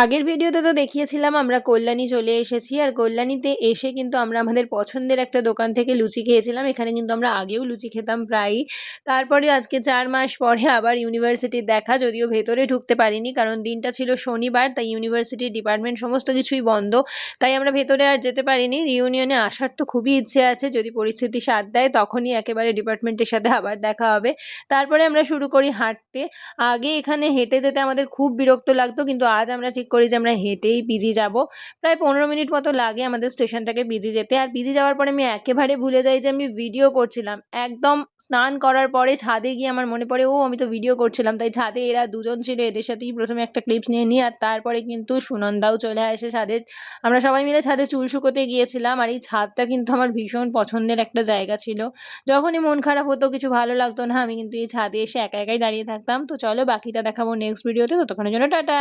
আগের ভিডিওতে তো দেখিয়েছিলাম আমরা কল্যাণী চলে এসেছি। আর কল্যাণীতে এসে কিন্তু আমরা আমাদের পছন্দের একটা দোকান থেকে লুচি খেয়েছিলাম। এখানে কিন্তু আমরা আগেও লুচি খেতাম প্রায়ই। তারপরে আজকে ৪ মাস পরে আবার ইউনিভার্সিটির দেখা। যদিও ভেতরে ঢুকতে পারিনি কারণ দিনটা ছিল শনিবার, তাই ইউনিভার্সিটির ডিপার্টমেন্ট সমস্ত কিছুই বন্ধ। তাই আমরা ভেতরে আর যেতে পারিনি। রিউনিয়নে আসার তো খুবই ইচ্ছে আছে। যদি পরিস্থিতি সাথ দেয় তখনই একেবারে ডিপার্টমেন্টের সাথে আবার দেখা হবে। তারপরে আমরা শুরু করি হাঁটতে। আগে এখানে হেঁটে যেতে আমাদের খুব বিরক্ত লাগতো, কিন্তু আজ আমরা ঠিক করি যে আমরা হেঁটেই পিজি যাব। প্রায় ১৫ মিনিট মতো লাগে আমাদের স্টেশন থেকে পিজি যেতে। আর পিজি যাওয়ার পরে আমি একেবারে ভুলে যাই যে আমি ভিডিও করছিলাম। একদম স্নান করার পরে ছাদে গিয়ে আমার মনে পড়ে, ও আমি তো ভিডিও করছিলাম। তাই ছাদে এরা দুজন ছিল, এদের সাথেই ১ম এ একটা ক্লিপস নিয়ে নিই। আর তারপরে কিন্তু সুনন্দাও চলে আসে ছাদে। আমরা সবাই মিলে ছাদে চুল শুকোতে গিয়েছিলাম। আর এই ছাদটা কিন্তু আমার ভীষণ পছন্দের একটা জায়গা ছিল। যখনই মন খারাপ হতো, কিছু ভালো লাগতো না, আমি কিন্তু এই ছাদে এসে একা একাই দাঁড়িয়ে থাকতাম। তো চলো বাকিটা দেখাবো নেক্সট ভিডিওতে। ততক্ষণের জন্য টাটা।